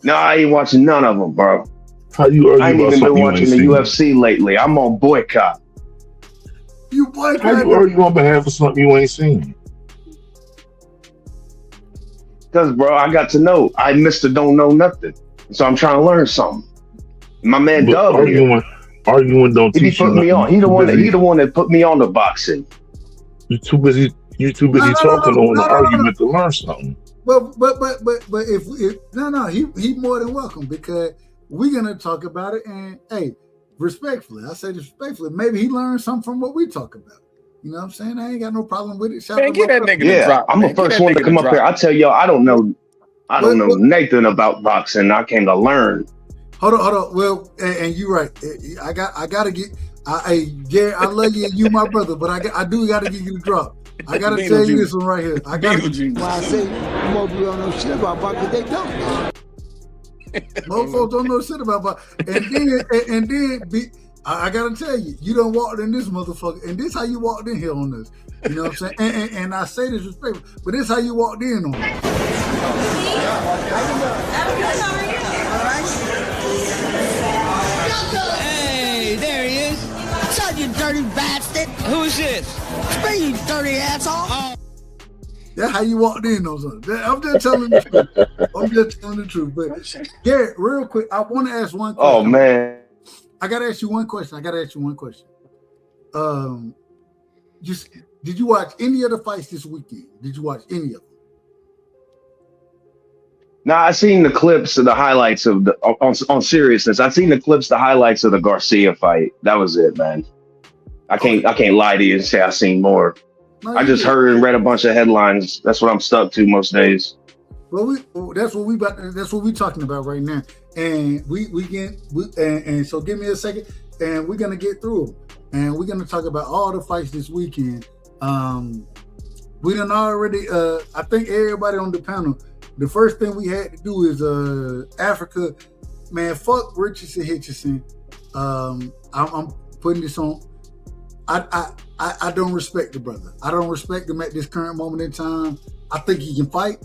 No, I ain't watching none of them, bro. How you argue I ain't about even been something watching the UFC lately. I'm on boycott. You boycott? How you argue on behalf of something you ain't seen? Because, bro, I got to know. I Mr. Don't Know Nothing. So I'm trying to learn something. My man Dub arguing don't he teach put you me on. He the one that put me on the boxing. You're too busy talking on the argument to learn something. But if he more than welcome, because we're gonna talk about it. And hey, respectfully, I say this respectfully, maybe he learned something from what we talk about. You know what I'm saying? I ain't got no problem with it. Man, get that nigga to drop. I'm the first one to come up here. I tell y'all, I don't know nothing about boxing. I came to learn. Hold on. Well, and you're right. I gotta get. Gary, I love you and you, my brother, but I do gotta give you the drop. I gotta tell you this one right here. I gotta. Why I say more people don't know shit about boxing, they don't. Most folks don't know shit about boxing, and then I gotta tell you, you done walked in this motherfucker, and this how you walked in here on this. You know what I'm saying? And I say this respectfully, but this how you walked in on us. Hey, there he is. Son, you dirty bastard. Who's this? It's me, you dirty asshole. That's how you walked in on something. I'm just telling the truth. But Garrett, real quick, I want to ask one question. Oh man, I gotta ask you one question. Did you watch any of the fights this weekend? Did you watch any of them? Nah, I seen the clips of the highlights of the on seriousness. I seen the clips, the highlights of the Garcia fight. That was it, man. I can't lie to you and say I seen more. No, I just heard and read a bunch of headlines. That's what I'm stuck to most days. Well, that's what we talking about right now. And and so give me a second, and we're gonna get through them, and we're gonna talk about all the fights this weekend. We done already. I think everybody on the panel. The first thing we had to do is Africa. Man, fuck Richardson Hitchison. I'm putting this on. I don't respect the brother. I don't respect him at this current moment in time. I think he can fight.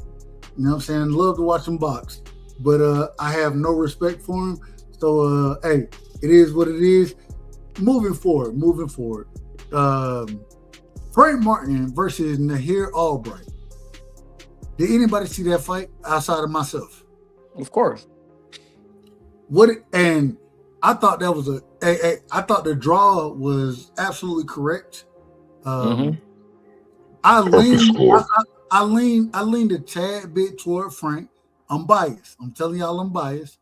You know what I'm saying? Love to watch him box. But I have no respect for him. So, hey, it is what it is. Moving forward. Frank Martin versus Nahir Albright. Did anybody see that fight outside of myself? Of course. And I thought that was I thought the draw was absolutely correct. I leaned a tad bit toward Frank. I'm biased. I'm telling y'all I'm biased.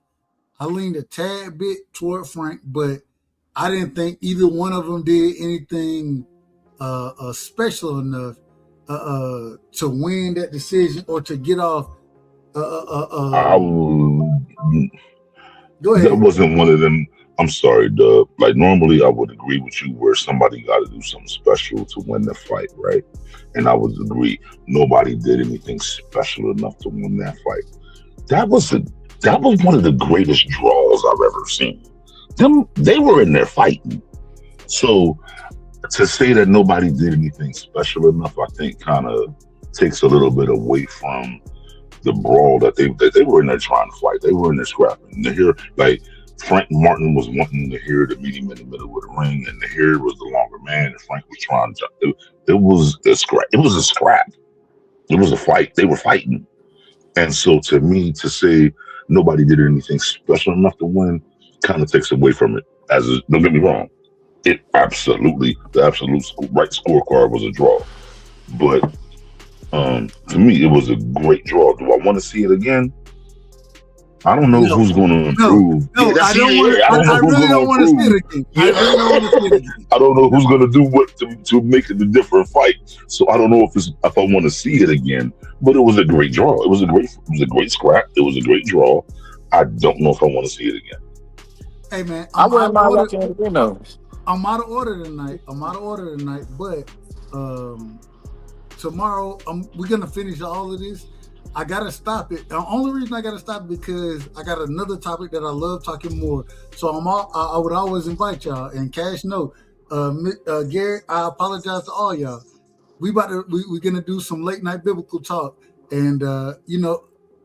I leaned a tad bit toward Frank, but I didn't think either one of them did anything special enough to win that decision or to get off. Go ahead. That wasn't one of them. I'm sorry, Dub. Like normally I would agree with you where somebody got to do something special to win the fight, right? And I would agree nobody did anything special enough to win that fight. That was one of the greatest draws I've ever seen. They were in there fighting. So to say that nobody did anything special enough, I think kind of takes a little bit away from the brawl that they were in there trying to fight. They were in there scrapping. Like Frank Martin was wanting Nahir to meet him in the middle of the ring, and Nahir was the longer man, and Frank was trying to. It was a scrap. It was a scrap. It was a fight. They were fighting, and so to me, to say nobody did anything special enough to win kind of takes away from it. Don't get me wrong, the absolute right scorecard was a draw, but to me, it was a great draw. Do I want to see it again? I don't know who's going to improve. No, I really don't want to see it again. I really don't want to see it again. I don't know who's going to do what to make it a different fight. So I don't know if I want to see it again. But it was a great draw. It was a great scrap. It was a great draw. I don't know if I want to see it again. Hey man, I wouldn't mind watching it again though. I'm out of order tonight. But tomorrow we're gonna finish all of this. I gotta stop it. The only reason I gotta stop it because I got another topic that I love talking more. So I would always invite y'all. And Cash, Gary, I apologize to all y'all. We're gonna do some late night biblical talk, and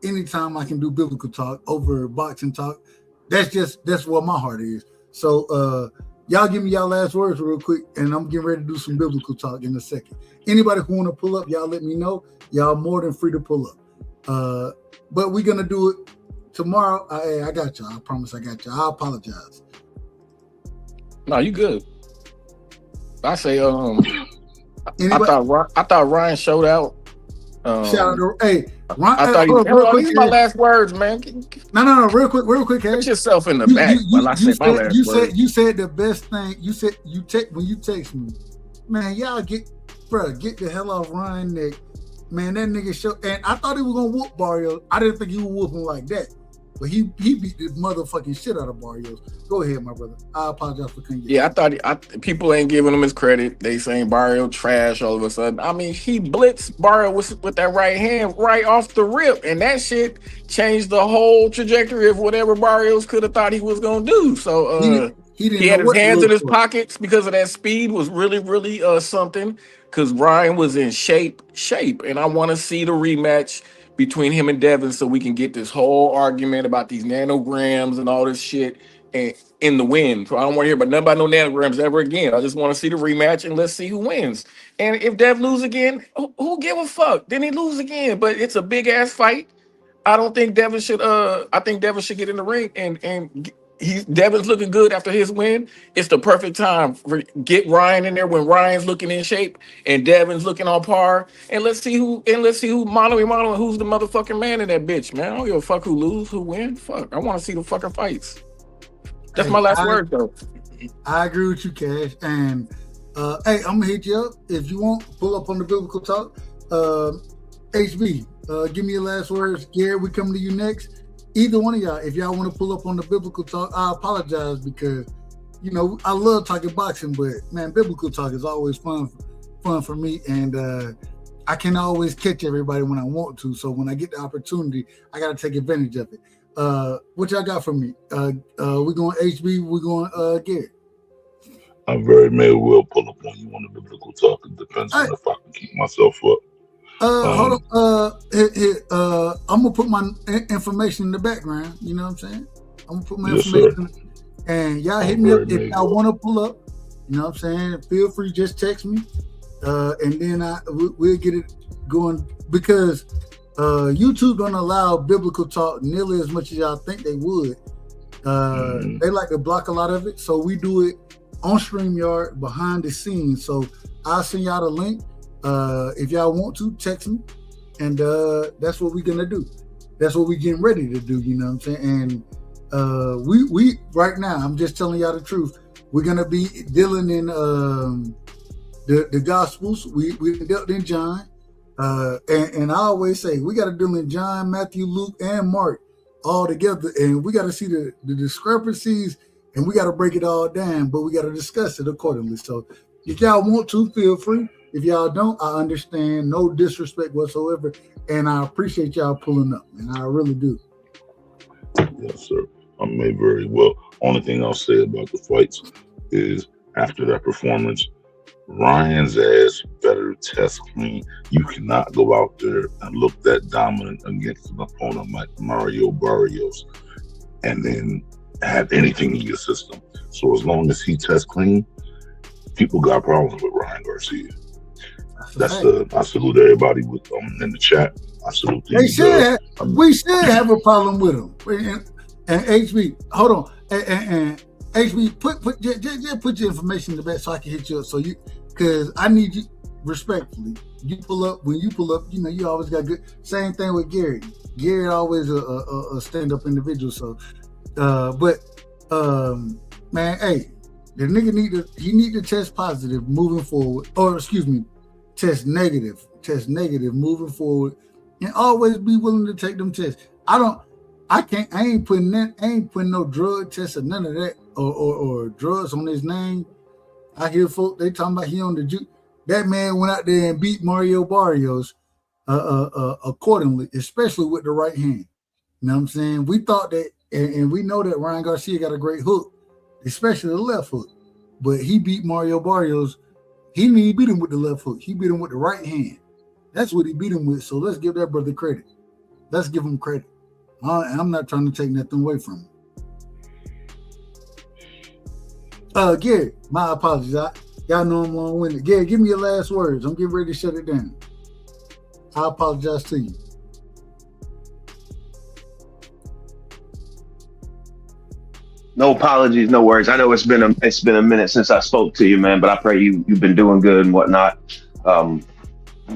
anytime I can do biblical talk over boxing talk, that's what my heart is. So y'all give me y'all last words real quick, and I'm getting ready to do some biblical talk in a second. Anybody who want to pull up, y'all let me know. Y'all more than free to pull up. But we're gonna do it tomorrow. I got y'all. I promise I got y'all. I apologize. No, you good. I say I thought Ryan showed out. Shout out to Ryan. I thought these are my last words, man. No, real quick. Put yourself in the back. You said the best thing. You said when you text me, man. Y'all get the hell off Ryan neck, man. That nigga show. And I thought he was gonna whoop Barrios. I didn't think he would whoop him like that. But he beat the motherfucking shit out of Barrios. Go ahead, my brother. I apologize for cutting you. Yeah, I thought people ain't giving him his credit. They saying Barrios trash all of a sudden. I mean, he blitzed Barrios with that right hand right off the rip, and that shit changed the whole trajectory of whatever Barrios could have thought he was gonna do. So he had his hands in his pockets because of that speed was really, really something. Because Ryan was in shape, and I want to see the rematch between him and Devin so we can get this whole argument about these nanograms and all this shit and in the win. So I don't want to hear about nothing about no nanograms ever again. I just want to see the rematch and let's see who wins. And if Dev lose again, who give a fuck? Then he lose again. But it's a big ass fight. I don't think Devin should I think Devin should get in the ring and Devin's looking good after his win. It's the perfect time for get Ryan in there when Ryan's looking in shape and Devin's looking on par. And let's see who mono and who's the motherfucking man in that bitch, man. I don't give a fuck who lose, who win. Fuck. I want to see the fucking fights. That's my last word though. I agree with you, Cash. And hey, I'm gonna hit you up. If you want, pull up on the biblical talk. HB, give me your last words. Gary, we come to you next. Either one of y'all, if y'all want to pull up on the biblical talk, I apologize because, I love talking boxing, but man, biblical talk is always fun for me, and I can always catch everybody when I want to. So when I get the opportunity, I got to take advantage of it. What y'all got for me? We going HB, we going Gary. I very may well pull up on you on the biblical talk. It depends on if I can keep myself up. Hold on. I'm gonna put my information in the background. You know what I'm saying? I'm gonna put my information, and y'all hit me up if y'all want to pull up. You know what I'm saying? Feel free, just text me, and then we'll get it going because YouTube don't allow biblical talk nearly as much as y'all think they would. They like to block a lot of it, so we do it on StreamYard behind the scenes. So I'll send y'all the link. If y'all want to, text me, and that's what we're gonna do. That's what we're getting ready to do. You know what I'm saying? And we right now, I'm just telling y'all the truth. We're gonna be dealing in the Gospels. We dealt in John, and I always say we got to deal in John, Matthew, Luke, and Mark all together, and we got to see the discrepancies, and we got to break it all down. But we got to discuss it accordingly. So if y'all want to, feel free. If y'all don't, I understand. No disrespect whatsoever. And I appreciate y'all pulling up. And I really do. Yes, sir. I may very well. Only thing I'll say about the fights is after that performance, Ryan's ass better test clean. You cannot go out there and look that dominant against an opponent like Mario Barrios and then have anything in your system. So as long as he tests clean, people got problems with Ryan Garcia. I salute everybody with in the chat. I salute these. We should have a problem with him. And HB, hold on. And HB, put your information in the back so I can hit you up. So because I need you respectfully. You pull up when you pull up. You always got good. Same thing with Gary. Gary always a stand-up individual. So, man, hey, the nigga need to test positive moving forward, or excuse me, test negative moving forward, and always be willing to take them tests. I ain't putting no drug tests or none of that or drugs on his name. I hear folk they talking about he on the juke. That man went out there and beat Mario Barrios accordingly, especially with the right hand. You know what I'm saying? We thought that, and we know that Ryan Garcia got a great hook, especially the left hook. But he beat Mario Barrios. He didn't beat him with the left hook. He beat him with the right hand. That's what he beat him with. So let's give that brother credit. Let's give him credit. I'm not trying to take nothing away from him. Gary, my apologies. Y'all know I'm long-winded. Gary, give me your last words. I'm getting ready to shut it down. I apologize to you. No apologies, no worries. I know it's been a minute since I spoke to you, man, but I pray you've been doing good and whatnot. I've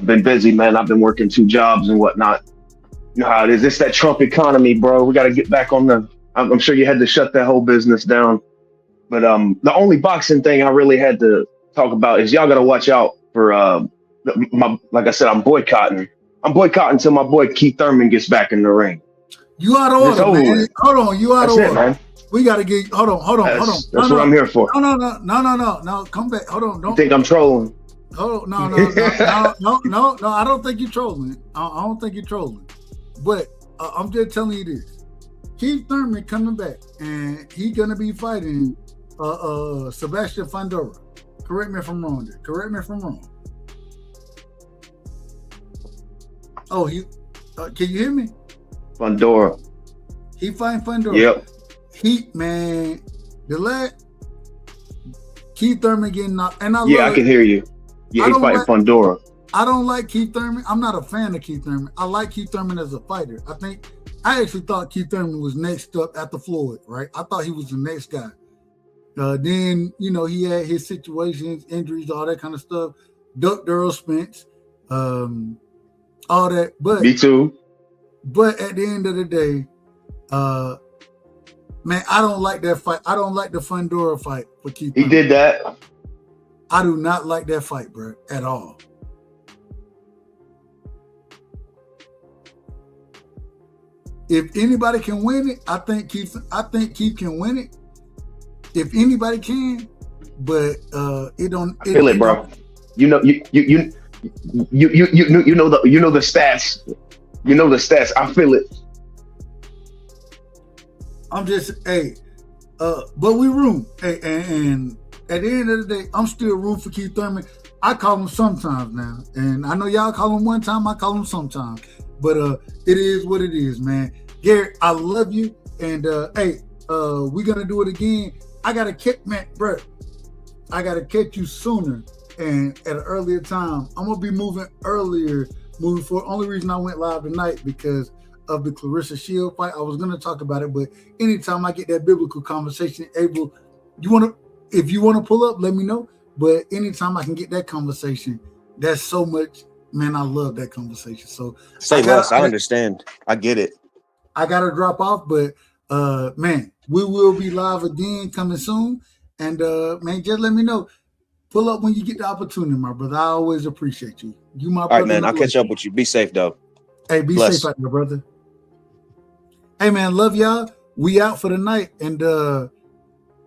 been busy, man. I've been working 2 jobs and whatnot. You know how it is. It's that Trump economy, bro. We got to get back on I'm sure you had to shut that whole business down. But the only boxing thing I really had to talk about is y'all got to watch out for like I said, I'm boycotting. I'm boycotting until my boy Keith Thurman gets back in the ring. You out of order, man. Hold on, you out of order. Man. We got to get. Hold on. That's what I'm here for. No. Come back. Hold on. Don't you think I'm trolling? Hold on. No. I don't think you're trolling. I don't think you're trolling. But I'm just telling you this: Keith Thurman coming back, and he's gonna be fighting Sebastian Fundora. Correct me if I'm wrong. Oh, can you hear me? Fundora. He fighting Fundora. Yep. Keith Thurman getting knocked, and I can hear you. Yeah, he's fighting Fundora. I don't like Keith Thurman. I'm not a fan of Keith Thurman. I like Keith Thurman as a fighter. I actually thought Keith Thurman was next up after Floyd, right? I thought he was the next guy. Then, he had his situations, injuries, all that kind of stuff. Ducked Earl Spence, all that. But me too. But at the end of the day, man, I don't like that fight. I don't like the Fundora fight for Keith Thurman. He did that. I do not like that fight, bro, at all. If anybody can win it, I think Keith can win it. If anybody can, but it don't. I feel it, bro. You know the stats. You know the stats. I feel it. I'm just but we room. And at the end of the day, I'm still rooting for Keith Thurman. I call him sometimes now, and I know y'all call him one time. I call him sometimes, but it is what it is, man. Gary, I love you, and we're gonna do it again. I gotta catch, man, bro. I gotta catch you sooner and at an earlier time. I'm gonna be moving forward. Only reason I went live tonight because of the Clarissa Shield fight. I was gonna talk about it, but anytime I get that biblical conversation, if you wanna pull up, let me know. But anytime I can get that conversation, that's so much, man. I love that conversation. So say less. I understand. I get it. I gotta drop off, but man, we will be live again coming soon. And man, just let me know. Pull up when you get the opportunity, my brother. I always appreciate you. You my brother. All right, man. I'll catch up with you. Be safe, though. Hey, be safe out there, brother. Hey, man, love y'all. We out for the night. And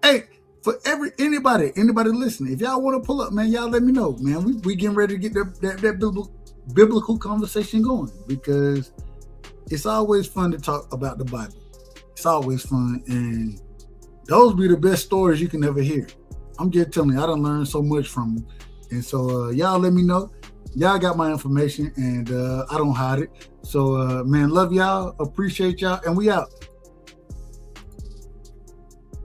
hey, for anybody listening, if y'all want to pull up, man, y'all let me know, man. We getting ready to get that biblical conversation going, because it's always fun to talk about the Bible. It's always fun, and those be the best stories you can ever hear. I'm just telling you, I done learned so much from them. And so y'all let me know. Y'all got my information, and I don't hide it. So man, love y'all, appreciate y'all, and we out.